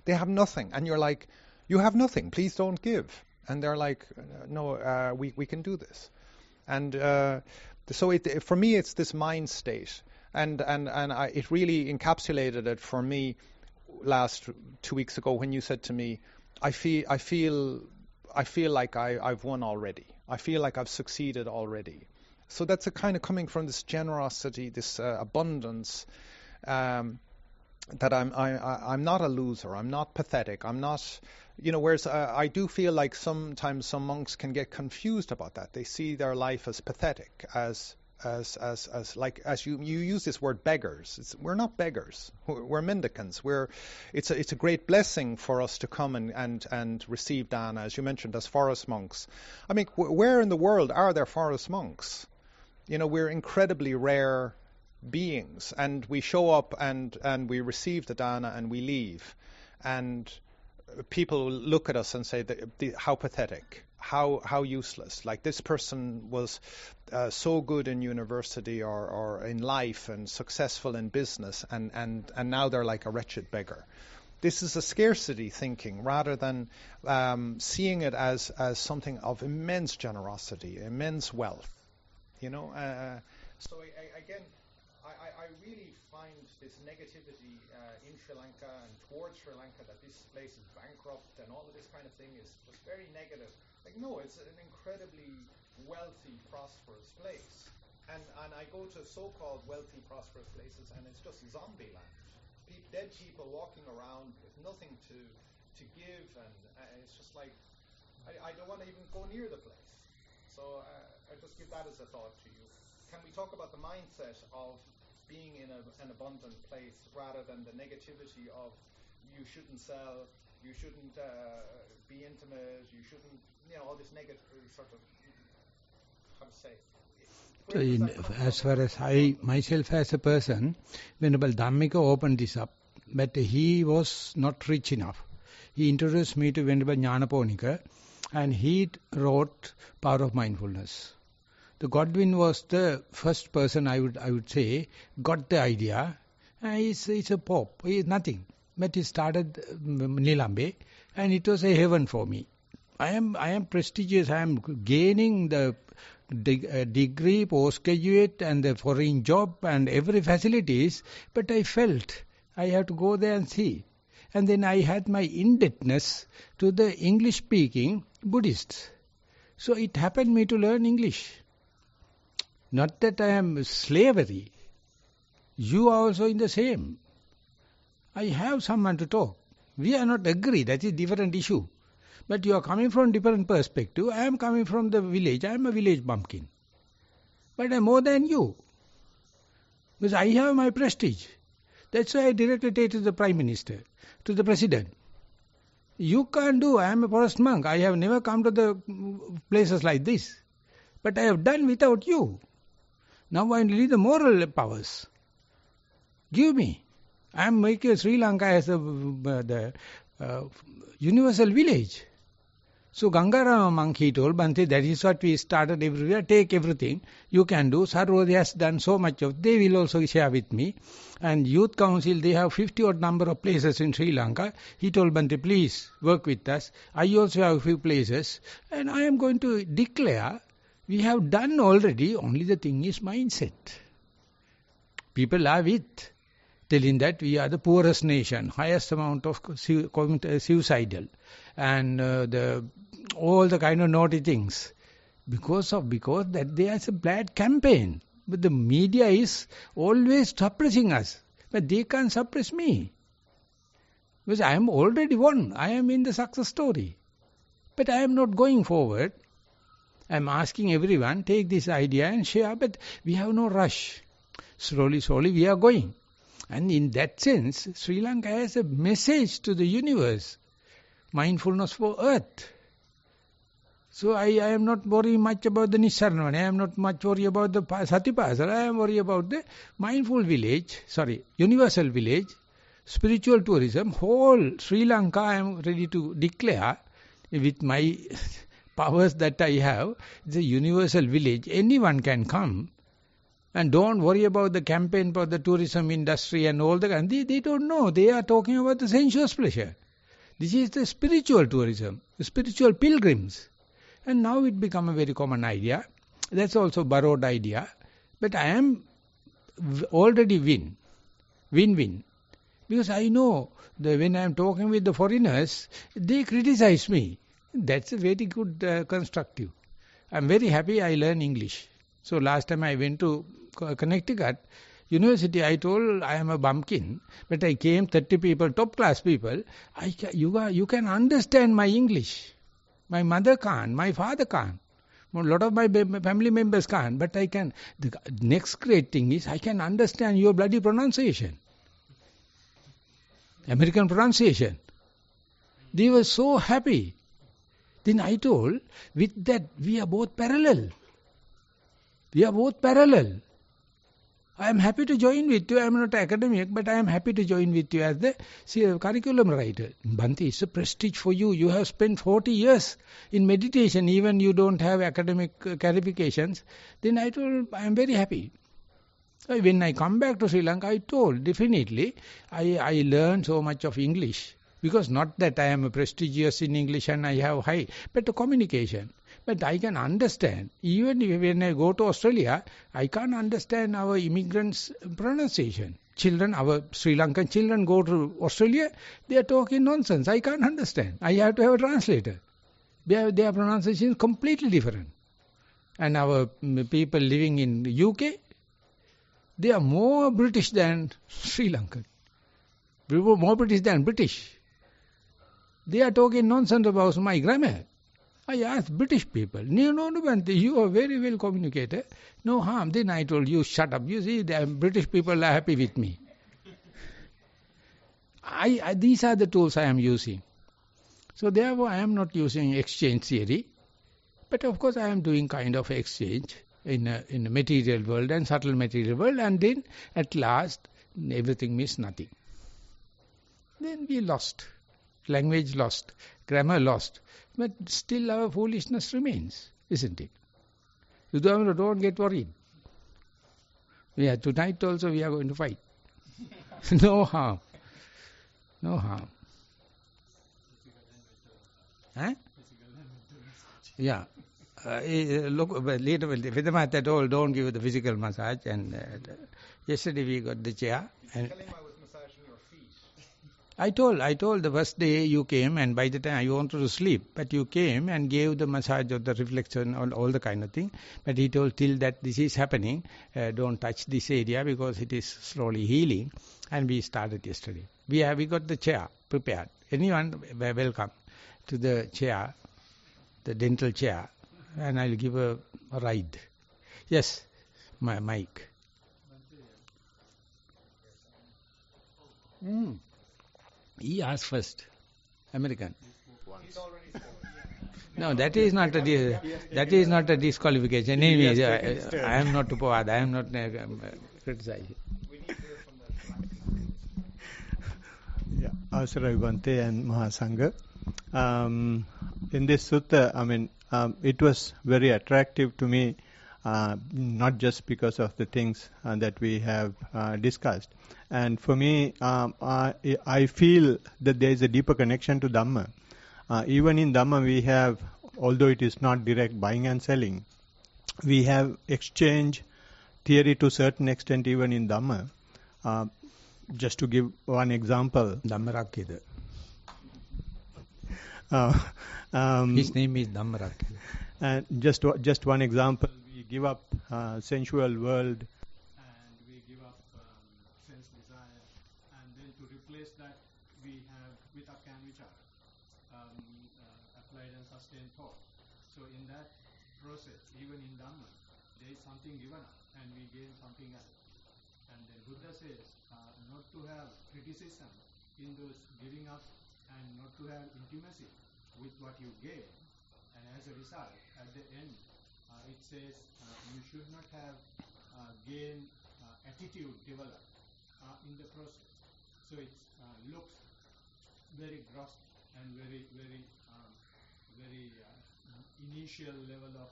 B: they have nothing, and you're like, you have nothing, please don't give, and they're like, no, we can do this, and so for me it's this mind state, and it really encapsulated it for me last 2 weeks ago when you said to me, I feel like I've won already. I feel like I've succeeded already. So that's a kind of coming from this generosity, this abundance, that I'm not a loser. I'm not pathetic. I'm not, whereas I do feel like sometimes some monks can get confused about that. They see their life as pathetic, as you use this word beggars. We're not beggars. We're mendicants. It's a great blessing for us to come and receive dana, as you mentioned, as forest monks. I mean, where in the world are there forest monks? We're incredibly rare beings, and we show up and we receive the dana and we leave, and people look at us and say how pathetic, how useless. Like, this person was so good in university or in life and successful in business, and now they're like a wretched beggar. This is a scarcity thinking rather than seeing it as something of immense generosity, immense wealth. So I really find this negativity in Sri Lanka and towards Sri Lanka, that this place is bankrupt and all of this kind of thing, is just very negative. Like, no, it's an incredibly wealthy, prosperous place. And I go to so-called wealthy, prosperous places, and it's just zombie land. Dead people walking around with nothing to give, and it's just like, I don't want to even go near the place. So I just give that as a thought to you. Can we talk about the mindset of being in an abundant place rather than the negativity of you shouldn't sell, you shouldn't be intimate, you shouldn't, all this negative sort of, how to say.
A: As far as I myself as a person, Venerable Dhammika opened this up, but he was not rich enough. He introduced me to Venerable Jnanaponika, and he wrote Power of Mindfulness. The Godwin was the first person, I would say, got the idea. He's a pope, he is nothing. But he started Nilambe, and it was a heaven for me. I am prestigious, I am gaining the degree, postgraduate, and the foreign job, and every facilities, but I felt I have to go there and see. And then I had my indebtedness to the English-speaking Buddhists. So it happened me to learn English. Not that I am slavery. You are also in the same. I have someone to talk. We are not agree, that is different issue. But you are coming from different perspective. I am coming from the village. I am a village bumpkin. But I am more than you. Because I have my prestige. That's why I directly take to the Prime Minister, to the President. You can't do. I am a forest monk. I have never come to the places like this. But I have done without you. Now I need the moral powers. Give me. I am making Sri Lanka as the universal village. So Gangarama monk, he told, Bhante, that is what we started everywhere, take everything you can do. Sarvodi has done so much of, they will also share with me. And Youth Council, they have 50 odd number of places in Sri Lanka. He told Bhante, please work with us. I also have a few places. And I am going to declare, we have done already, only the thing is mindset. People are with, telling that we are the poorest nation, highest amount of suicidal, and all the kind of naughty things. Because that there is a bad campaign. But the media is always suppressing us. But they can't suppress me. Because I am already won. I am in the success story. But I am not going forward. I am asking everyone, take this idea and share. But we have no rush. Slowly we are going. And in that sense, Sri Lanka has a message to the universe. Mindfulness for earth. So I am not worried much about the Nissarana. I am not much worried about the Satipasara. I am worried about the mindful village, universal village, spiritual tourism. Whole Sri Lanka I am ready to declare with my powers that I have. It's a universal village. Anyone can come. And don't worry about the campaign for the tourism industry and all that. They don't know. They are talking about the sensuous pleasure. This is the spiritual tourism, the spiritual pilgrims. And now it become a very common idea. That's also borrowed idea. But I am already win-win. Because I know that when I am talking with the foreigners, they criticize me. That's a very good constructive. I am very happy I learn English. So last time I went to Connecticut University, I told I am a bumpkin, but I came 30 people, top class people. You can understand my English. My mother can't, my father can't. A lot of my family members can't, but I can. The next great thing is I can understand your bloody pronunciation. American pronunciation. They were so happy. Then I told, with that we are both parallel. We are both parallel. I am happy to join with you. I am not academic, but I am happy to join with you as the curriculum writer. Bhante, it's a prestige for you. You have spent 40 years in meditation, even you don't have academic qualifications. Then I told, I am very happy. So when I come back to Sri Lanka, I told, definitely, I learned so much of English. Because not that I am a prestigious in English and I have high, but the communication. But I can understand. Even when I go to Australia, I can't understand our immigrants' pronunciation. Children, our Sri Lankan children go to Australia, they are talking nonsense. I can't understand. I have to have a translator. Their pronunciation is completely different. And our people living in the UK, they are more British than Sri Lankan. More British than British. They are talking nonsense about my grammar. I asked British people, no, Bhante, you are very well communicated. No harm. Then I told you, shut up. You see, the British people are happy with me. These are the tools I am using. So therefore, I am not using exchange theory. But of course, I am doing kind of exchange in a material world and subtle material world. And then at last, everything means nothing. Then we lost. Language lost. Grammar lost. But still our foolishness remains, isn't it? You don't get worried. Tonight also we are going to fight. No harm. No harm. Huh? Yeah. Look, but later, Vedamath at all, don't give the physical massage. And yesterday we got the chair. And
C: Tell him I was massaging your feet.
A: I told the first day you came, and by the time I wanted to sleep, but you came and gave the massage of the reflection, all the kind of thing. But he told, till that this is happening, don't touch this area because it is slowly healing. And we started yesterday. We got the chair prepared. Anyone welcome to the chair, the dental chair, and I'll give a ride. Yes, my mic. He asked first. American.
C: He's already spoken.
A: No, that is not a disqualification. Anyway, I am not Upavad. I am not criticizing.
C: We need to hear from the
F: Yeah, Avasara Bhante and Maha Sangha. In this sutta, it was very attractive to me, not just because of the things that we have discussed. And for me, I feel that there is a deeper connection to Dhamma. Even in Dhamma, we have, although it is not direct buying and selling, we have exchange theory to a certain extent even in Dhamma. Just to give one example.
A: Dhammarakkheda. His name is Dhammarakkheda.
F: And just one example, we give up sensual world and we give up sense desire, and then to replace that we have vitakka and vichara, applied and sustained thought. So in that process, even in Dhamma, there is something given up and we gain something else. And then Buddha says not to have criticism in those giving up and not to have intimacy with what you gain. And as a result, at the end, it says you should not have gain attitude developed in the process. So it looks very gross and very initial level of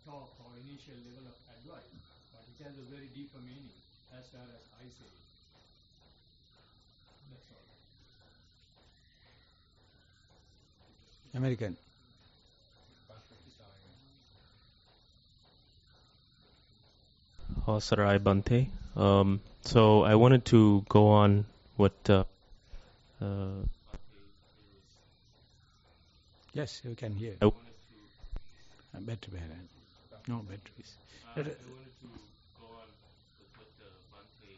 F: talk or initial level of advice, but it has a very deeper meaning as far as I say it. That's all.
A: American.
E: Sarai Bhante. So I wanted to go on what
A: Yes, you can hear.
E: I wanted to
A: Better. No batteries.
E: I wanted to go on with what Bhante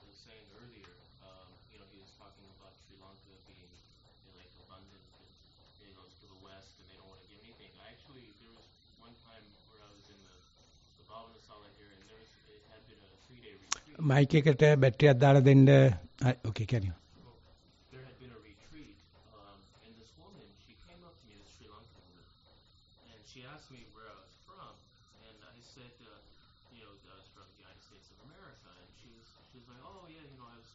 E: was saying earlier. He was talking about Sri Lanka being like abundant, and he goes to the West and they don't want to give anything. There was one time where I was in the Bhavana Sala here, and it had been a 3-day retreat.
A: Mic එකට බැටරියක් දාලා දෙන්න. Okay, carry on.
E: There had been a retreat, and this woman, she came up to me, this Sri Lankan woman, and she asked me where I was from, and I said, was from the United States of America, and she was like, oh yeah, I was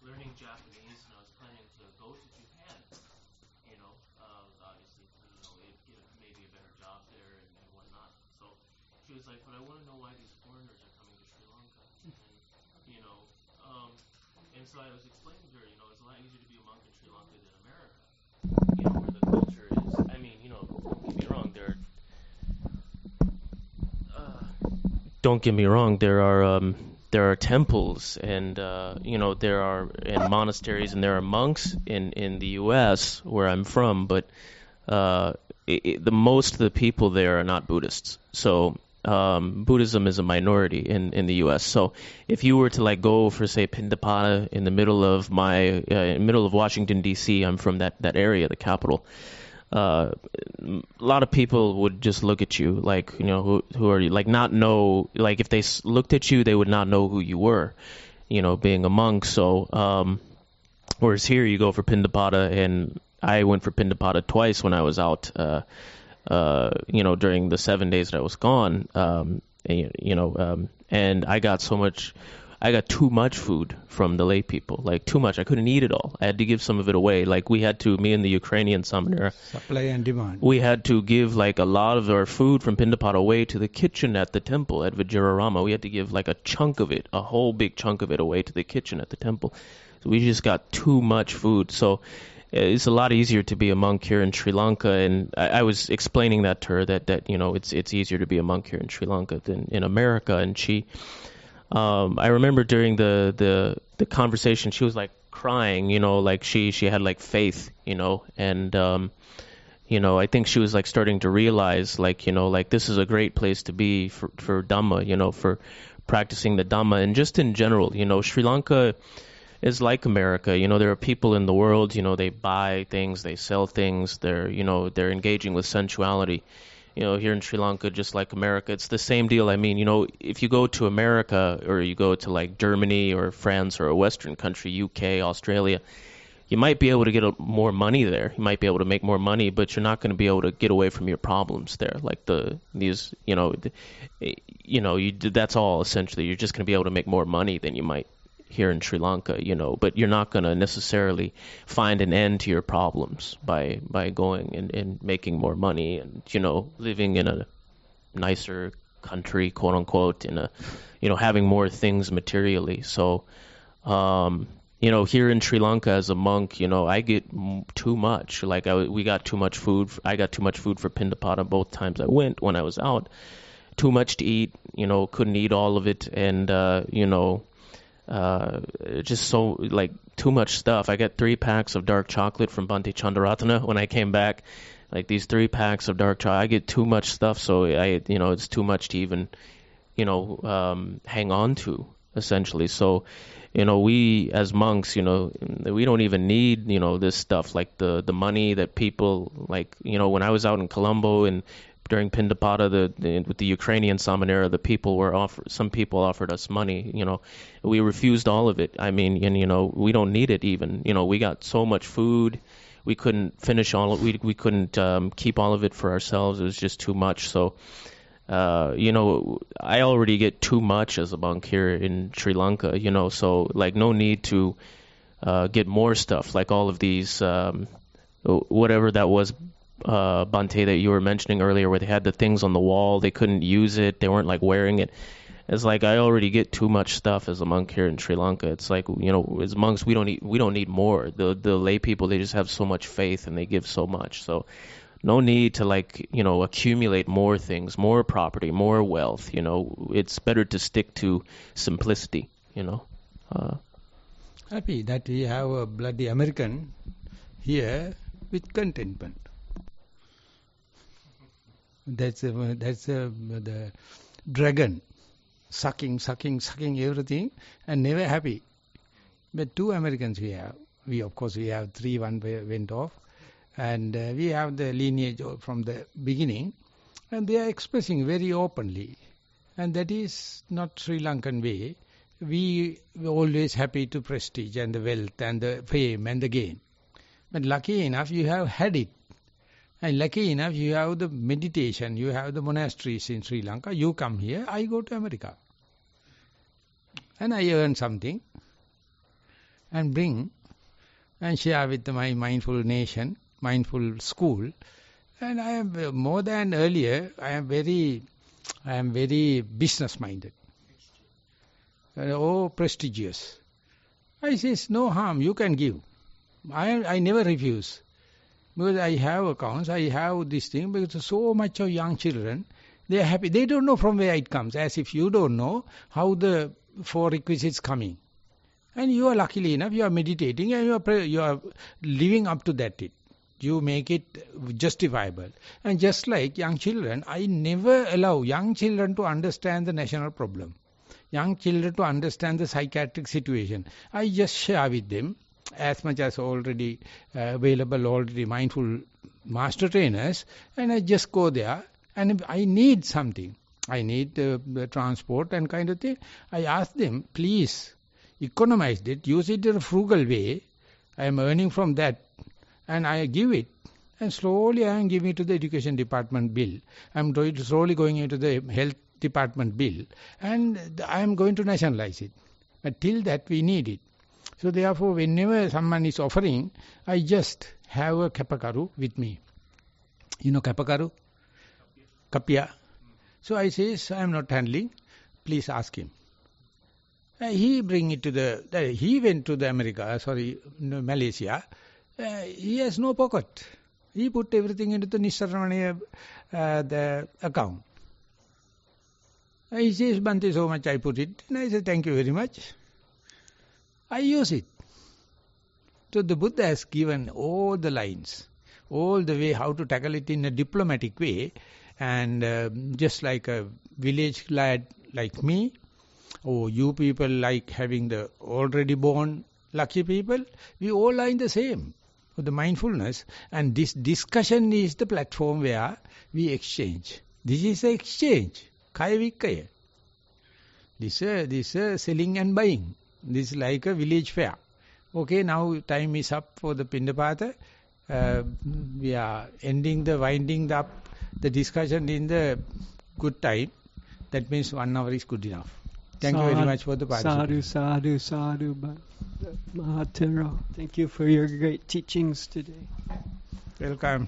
E: learning Japanese and I was planning to go to Japan, obviously, get maybe a better job there and whatnot. So she was like, but I want to know why these foreigners are coming to Sri Lanka, and so I was explaining to her, it's a lot easier to be a monk in Sri Lanka than America, where the culture is. I mean, don't get me wrong, don't get me wrong, there are temples and there are monasteries and there are monks in the U.S. where I'm from, but the most of the people there are not Buddhists. So Buddhism is a minority in the U.S. So if you were to go for say Pindapata in the middle of Washington D.C., I'm from that area, the capital. A lot of people would just look at you who are you, not know, if they looked at you, they would not know who you were, being a monk. So, whereas here you go for Pindapata, and I went for Pindapata twice when I was out, during the 7 days that I was gone, and I got too much food from the lay people, too much. I couldn't eat it all. I had to give some of it away. Me and the Ukrainian Samanera,
A: supply and demand.
E: We had to give a lot of our food from Pindapata away to the kitchen at the temple at Vajrarama. We had to give a chunk of it, a whole big chunk of it away to the kitchen at the temple. So we just got too much food. So it's a lot easier to be a monk here in Sri Lanka, and I was explaining that to her that it's easier to be a monk here in Sri Lanka than in America, and she. I remember during the conversation, she was crying, she had faith, and I think she was starting to realize this is a great place to be for Dhamma, for practicing the Dhamma, and just in general, Sri Lanka is like America. There are people in the world, they buy things, they sell things, they're engaging with sensuality. Here in Sri Lanka, just like America, it's the same deal. I mean, if you go to America or you go to Germany or France or a Western country, UK, Australia, you might be able to get more money there. You might be able to make more money, but you're not going to be able to get away from your problems there. That's all essentially. You're just going to be able to make more money than you might here in Sri Lanka, but you're not going to necessarily find an end to your problems by going and making more money and, living in a nicer country, quote unquote, having more things materially. So, here in Sri Lanka as a monk, I get too much. We got too much food. I got too much food for Pindapata both times I went when I was out. Too much to eat, couldn't eat all of it. And, just so too much stuff. I got 3 packs of dark chocolate from Bhante Chandaratana when I came back. These 3 packs of dark chocolate. I get too much stuff, so it's too much to even hang on to essentially. So we as monks, we don't even need this stuff the money that people when I was out in Colombo and during Pindapata, with the Ukrainian Samanera, some people offered us money. We refused all of it. I mean, and we don't need it even. We got so much food, we couldn't finish all. We couldn't keep all of it for ourselves. It was just too much. So, I already get too much as a monk here in Sri Lanka. So no need to get more stuff. All of these, whatever that was. Bhante, that you were mentioning earlier, where they had the things on the wall, they couldn't use it, they weren't wearing it. It's I already get too much stuff as a monk here in Sri Lanka. It's as monks we don't need more. The lay people, they just have so much faith and they give so much. So no need to accumulate more things, more property, more wealth. It's better to stick to simplicity.
A: Happy that we have a bloody American here with contentment. That's the dragon, sucking everything and never happy. But 2 Americans we have. Of course we have 3, 1 went off. And we have the lineage from the beginning. And they are expressing very openly. And that is not Sri Lankan way. We were always happy to prestige and the wealth and the fame and the gain. But lucky enough you have had it. And lucky enough, you have the meditation, you have the monasteries in Sri Lanka. You come here, I go to America. And I earn something and bring and share with my mindful nation, mindful school. And I am more than earlier, I am very business-minded. Prestigious. I says, no harm, you can give. I never refuse. Because I have accounts, I have this thing, because so much of young children, they are happy. They don't know from where it comes, as if you don't know how the 4 requisites coming. And you are luckily enough, you are meditating and you are living up to that. You make it justifiable. And just like young children, I never allow young children to understand the national problem. Young children to understand the psychiatric situation. I just share with them as much as already available, already mindful master trainers, and I just go there and I need something. I need the transport and kind of thing. I ask them, please economize it, use it in a frugal way. I am earning from that and I give it. And slowly I am giving it to the education department bill. I am slowly going into the health department bill. And I am going to nationalize it. But till that we need it. So therefore, whenever someone is offering, I just have a kapakaru with me. You know kapakaru? Kapia. So I say, I am not handling. Please ask him. He bring it to he went to the Malaysia. He has no pocket. He put everything into the Nissarana the account. He says, Bhante, so much I put it. And I say, thank you very much. I use it. So the Buddha has given all the lines, all the way how to tackle it in a diplomatic way. And just like a village lad like me, or you people like having the already born lucky people, we all are in the same, with the mindfulness. And this discussion is the platform where we exchange. This is an exchange. Kaya Vikkaya. This is selling and buying. This is like a village fair. Okay, now time is up for the Pindapata. We are winding up the discussion in the good time. That means 1 hour is good enough. Thank you very much for the participation.
D: Sadhu. Maha Thero. Thank you for your great teachings today.
A: Welcome.